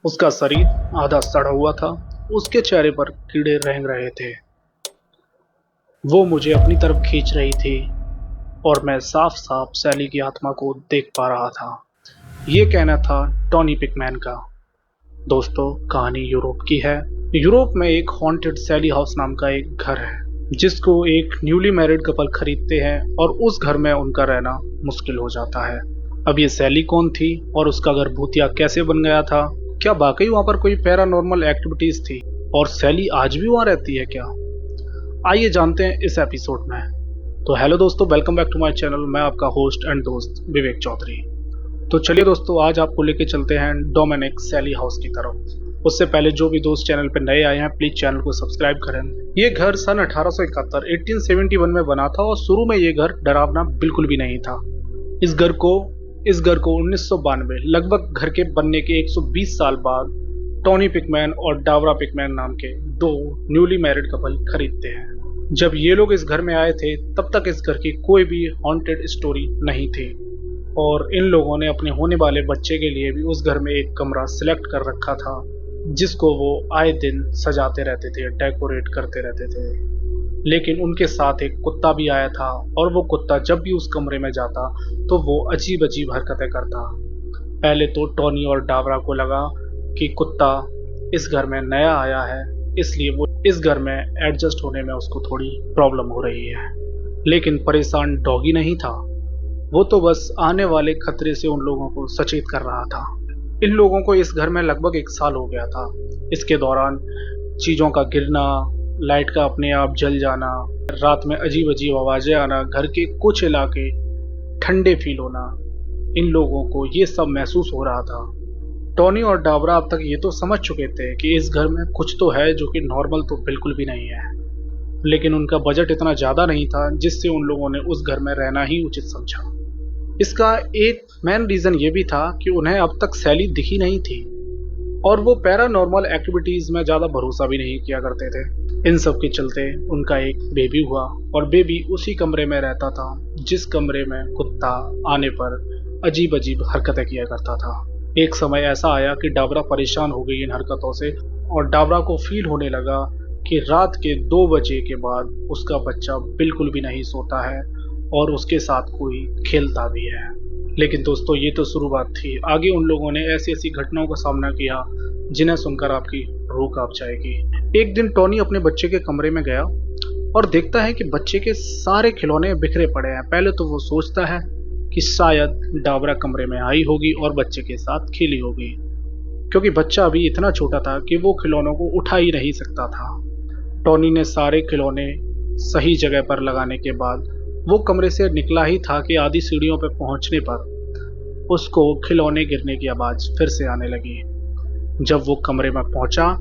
उसका शरीर आधा सड़ा हुआ था, उसके चेहरे पर कीड़े रेंग रहे थे। वो मुझे अपनी तरफ खींच रही थी और मैं साफ साफ सैली की आत्मा को देख पा रहा था। ये कहना था टॉनी पिकमैन का। दोस्तों, कहानी यूरोप की है। यूरोप में एक हॉन्टेड सैली हाउस नाम का एक घर है, जिसको एक न्यूली मैरिड कपल खरीदते हैं और उस घर में उनका रहना मुश्किल हो जाता है। अब ये सैली कौन थी और उसका घर भूतिया कैसे बन गया था? क्या वाकई वहां पर कोई पैरानॉर्मल एक्टिविटीज थी और सैली आज भी वहां रहती है क्या? आइए जानते हैं इस एपिसोड में। तो हेलो दोस्तों, welcome back to my channel. मैं आपका होस्ट एंड दोस्त विवेक चौधरी। तो चलिए दोस्तों, आज आपको लेके चलते हैं डोमिनिक सैली हाउस की तरफ। उससे पहले जो भी दोस्त चैनल पर नए आए हैं, प्लीज चैनल को सब्सक्राइब करें। ये घर सन 1871 में बना था और शुरू में ये घर डरावना बिल्कुल भी नहीं था। इस घर को 1992 लगभग घर के बनने के 120 साल बाद टॉनी पिकमैन और डावरा पिकमैन नाम के दो न्यूली मैरिड कपल खरीदते हैं। जब ये लोग इस घर में आए थे तब तक इस घर की कोई भी हॉन्टेड स्टोरी नहीं थी और इन लोगों ने अपने होने वाले बच्चे के लिए भी उस घर में एक कमरा सिलेक्ट कर रखा था, जिसको वो आए दिन सजाते रहते थे, डेकोरेट करते रहते थे। लेकिन उनके साथ एक कुत्ता भी आया था और वो कुत्ता जब भी उस कमरे में जाता तो वो अजीब अजीब हरकतें करता। पहले तो टॉनी और डावरा को लगा कि कुत्ता इस घर में नया आया है, इसलिए वो इस घर में एडजस्ट होने में उसको थोड़ी प्रॉब्लम हो रही है। लेकिन परेशान डॉगी नहीं था, वो तो बस आने वाले खतरे से उन लोगों को सचेत कर रहा था। इन लोगों को इस घर में लगभग 1 साल हो गया था। इसके दौरान चीज़ों का गिरना, लाइट का अपने आप जल जाना, रात में अजीब अजीब आवाज़ें आना, घर के कुछ इलाके ठंडे फील होना, इन लोगों को ये सब महसूस हो रहा था। टॉनी और डाबरा अब तक ये तो समझ चुके थे कि इस घर में कुछ तो है जो कि नॉर्मल तो बिल्कुल भी नहीं है, लेकिन उनका बजट इतना ज़्यादा नहीं था जिससे उन लोगों ने उस घर में रहना ही उचित समझा। इसका एक मेन रीज़न ये भी था कि उन्हें अब तक सैली दिखी नहीं थी और वो पैरानॉर्मल एक्टिविटीज़ में ज़्यादा भरोसा भी नहीं किया करते थे। इन सब के चलते उनका एक बेबी हुआ और बेबी उसी कमरे में रहता था जिस कमरे में कुत्ता आने पर अजीब अजीब हरकतें किया करता था। एक समय ऐसा आया कि डाबरा परेशान हो गई इन हरकतों से और डाबरा को फील होने लगा कि रात के 2 बजे के बाद उसका बच्चा बिल्कुल भी नहीं सोता है और उसके साथ कोई खेलता भी है। लेकिन दोस्तों, ये तो शुरुआत थी। आगे उन लोगों ने ऐसी ऐसी घटनाओं का सामना किया जिन्हें सुनकर आपकी रूह कांप जाएगी। एक दिन टॉनी अपने बच्चे के कमरे में गया और देखता है कि बच्चे के सारे खिलौने बिखरे पड़े हैं। पहले तो वो सोचता है कि शायद डाबरा कमरे में आई होगी और बच्चे के साथ खेली होगी, क्योंकि बच्चा अभी इतना छोटा था कि वो खिलौनों को उठा ही नहीं सकता था। टॉनी ने सारे खिलौने सही जगह पर लगाने के बाद वो कमरे से निकला ही था कि आधी सीढ़ियों पर पहुंचने पर उसको खिलौने गिरने की आवाज़ फिर से आने लगी। जब वो कमरे में पहुंचा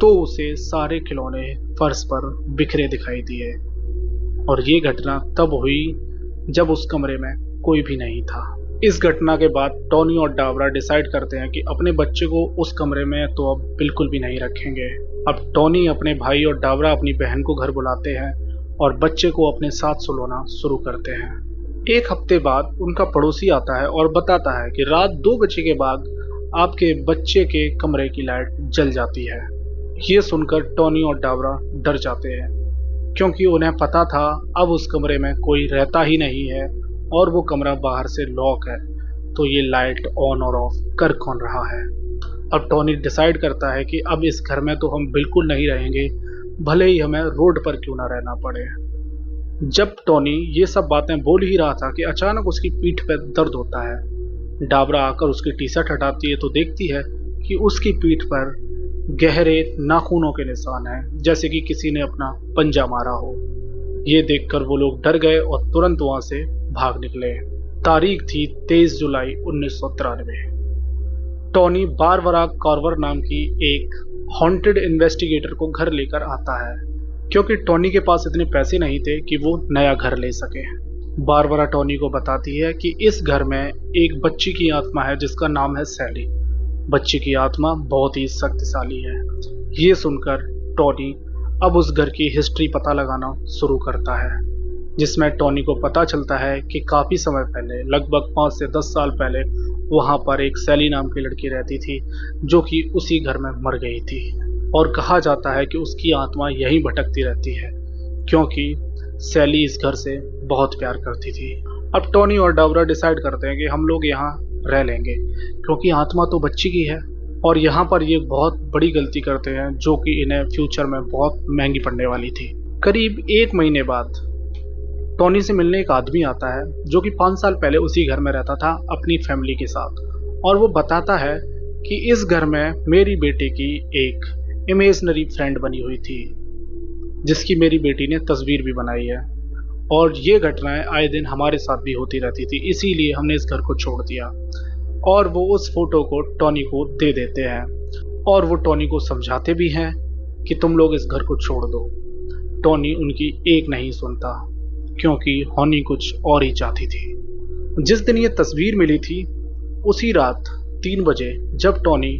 तो उसे सारे खिलौने फर्श पर बिखरे दिखाई दिए और ये घटना तब हुई जब उस कमरे में कोई भी नहीं था। इस घटना के बाद टॉनी और डाबरा डिसाइड करते हैं कि अपने बच्चे को उस कमरे में तो अब बिल्कुल भी नहीं रखेंगे। अब टॉनी अपने भाई और डाबरा अपनी बहन को घर बुलाते हैं और बच्चे को अपने साथ सुलाना शुरू करते हैं। 1 हफ्ते बाद उनका पड़ोसी आता है और बताता है कि रात 2 बजे के बाद आपके बच्चे के कमरे की लाइट जल जाती है। ये सुनकर टॉनी और डाबरा डर जाते हैं, क्योंकि उन्हें पता था अब उस कमरे में कोई रहता ही नहीं है और वो कमरा बाहर से लॉक है, तो ये लाइट ऑन और ऑफ कर कौन रहा है। अब टॉनी डिसाइड करता है कि अब इस घर में तो हम बिल्कुल नहीं रहेंगे, भले ही हमें रोड पर क्यों ना रहना पड़े। जब टॉनी ये सब बातें बोल ही रहा था कि अचानक उसकी पीठ पर दर्द होता है। डाबरा आकर उसकी टी शर्ट हटाती है तो देखती है कि उसकी पीठ पर गहरे नाखूनों के निशान हैं, जैसे कि किसी ने अपना पंजा मारा हो। ये देखकर वो लोग डर गए और तुरंत वहां से भाग निकले। तारीख थी 23 जुलाई 1993। टॉनी बारबरा कार्वर नाम की एक हॉन्टेड इन्वेस्टिगेटर को घर लेकर आता है, क्योंकि टॉनी के पास इतने पैसे नहीं थे कि वो नया घर ले सके। बारबरा टॉनी को बताती है कि इस घर में एक बच्ची की आत्मा है जिसका नाम है सैली। बच्ची की आत्मा बहुत ही शक्तिशाली है। ये सुनकर टॉनी अब उस घर की हिस्ट्री पता लगाना शुरू करता है। जिसमें टोनी को पता चलता है कि काफ़ी समय पहले, लगभग 5 से 10 साल पहले, वहाँ पर एक सैली नाम की लड़की रहती थी जो कि उसी घर में मर गई थी। और कहा जाता है कि उसकी आत्मा यहीं भटकती रहती है क्योंकि सैली इस घर से बहुत प्यार करती थी। अब टोनी और डाबरा डिसाइड करते हैं कि हम लोग यहाँ रह लेंगे क्योंकि आत्मा तो बच्ची की है, और यहाँ पर ये बहुत बड़ी गलती करते हैं जो कि इन्हें फ्यूचर में बहुत महंगी पड़ने वाली थी। करीब 1 महीने बाद टोनी से मिलने एक आदमी आता है जो कि 5 साल पहले उसी घर में रहता था अपनी फैमिली के साथ, और वो बताता है कि इस घर में मेरी बेटी की एक इमेजिनरी फ्रेंड बनी हुई थी जिसकी मेरी बेटी ने तस्वीर भी बनाई है, और ये घटनाएं आए दिन हमारे साथ भी होती रहती थी, इसीलिए हमने इस घर को छोड़ दिया। और वो उस फोटो को टोनी को दे देते हैं और वो टोनी को समझाते भी हैं कि तुम लोग इस घर को छोड़ दो। टोनी उनकी एक नहीं सुनता क्योंकि हॉनी कुछ और ही चाहती थी। जिस दिन ये तस्वीर मिली थी उसी रात 3 बजे जब टोनी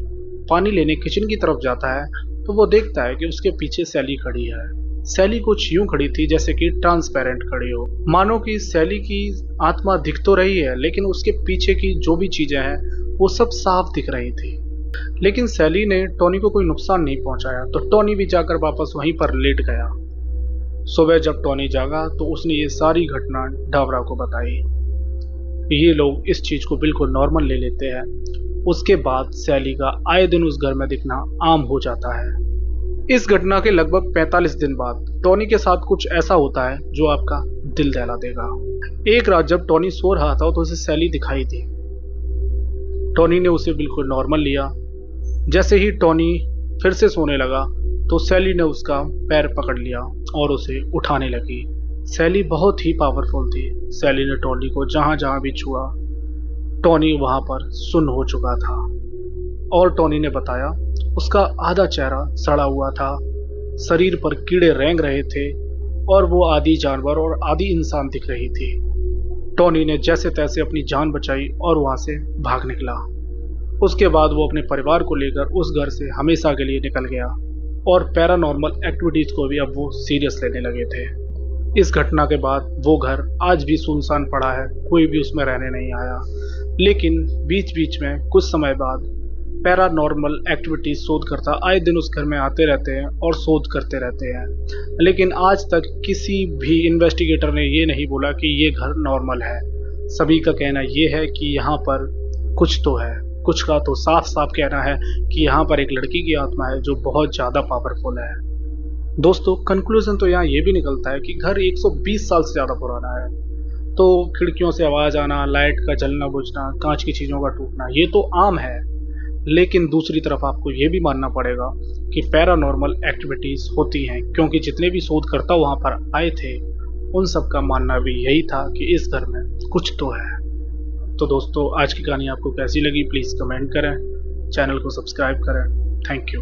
पानी लेने किचन की तरफ जाता है तो वो देखता है कि उसके पीछे सैली खड़ी है। सैली कुछ यूं खड़ी थी जैसे कि ट्रांसपेरेंट खड़ी हो, मानो कि सैली की आत्मा दिख तो रही है लेकिन उसके पीछे की जो भी चीजें हैं वो सब साफ दिख रही थी। लेकिन सैली ने टोनी को कोई नुकसान नहीं पहुंचाया तो टोनी भी जाकर वापस वहीं पर लेट गया। सुबह जब टोनी जागा तो उसने ये सारी घटना डाबरा को बताई। ये लोग इस चीज को बिल्कुल नॉर्मल ले लेते हैं। उसके बाद सैली का आए दिन उस घर में दिखना आम हो जाता है। इस घटना के लगभग 45 दिन बाद टोनी के साथ कुछ ऐसा होता है जो आपका दिल दहला देगा। एक रात जब टोनी सो रहा था तो उसे सैली दिखाई दी। टोनी ने उसे बिल्कुल नॉर्मल लिया। जैसे ही टोनी फिर से सोने लगा तो सैली ने उसका पैर पकड़ लिया और उसे उठाने लगी। सैली बहुत ही पावरफुल थी। सैली ने टोनी को जहां जहां भी छुआ, टोनी वहां पर सुन्न हो चुका था। और टोनी ने बताया उसका आधा चेहरा सड़ा हुआ था, शरीर पर कीड़े रेंग रहे थे और वो आधी जानवर और आधी इंसान दिख रही थी। टोनी ने जैसे तैसे अपनी जान बचाई और वहां से भाग निकला। उसके बाद वो अपने परिवार को लेकर उस घर से हमेशा के लिए निकल गया और पैरानॉर्मल एक्टिविटीज को भी अब वो सीरियस लेने लगे थे। इस घटना के बाद वो घर आज भी सुनसान पड़ा है, कोई भी उसमें रहने नहीं आया। लेकिन बीच बीच में कुछ समय बाद पैरानॉर्मल एक्टिविटीज शोधकर्ता आए दिन उस घर में आते रहते हैं और शोध करते रहते हैं, लेकिन आज तक किसी भी इन्वेस्टिगेटर ने ये नहीं बोला कि ये घर नॉर्मल है। सभी का कहना ये है कि यहाँ पर कुछ तो है। कुछ का तो साफ साफ कहना है कि यहाँ पर एक लड़की की आत्मा है जो बहुत ज़्यादा पावरफुल है। दोस्तों, कंक्लूजन तो यहाँ ये भी निकलता है कि घर 120 साल से ज़्यादा पुराना है, तो खिड़कियों से आवाज़ आना, लाइट का जलना बुझना, कांच की चीज़ों का टूटना, ये तो आम है। लेकिन दूसरी तरफ आपको ये भी मानना पड़ेगा कि पैरानॉर्मल एक्टिविटीज़ होती हैं, क्योंकि जितने भी शोधकर्ता वहाँ पर आए थे उन सब का मानना भी यही था कि इस घर में कुछ तो है। तो दोस्तों, आज की कहानी आपको कैसी लगी प्लीज़ कमेंट करें, चैनल को सब्सक्राइब करें। Thank you.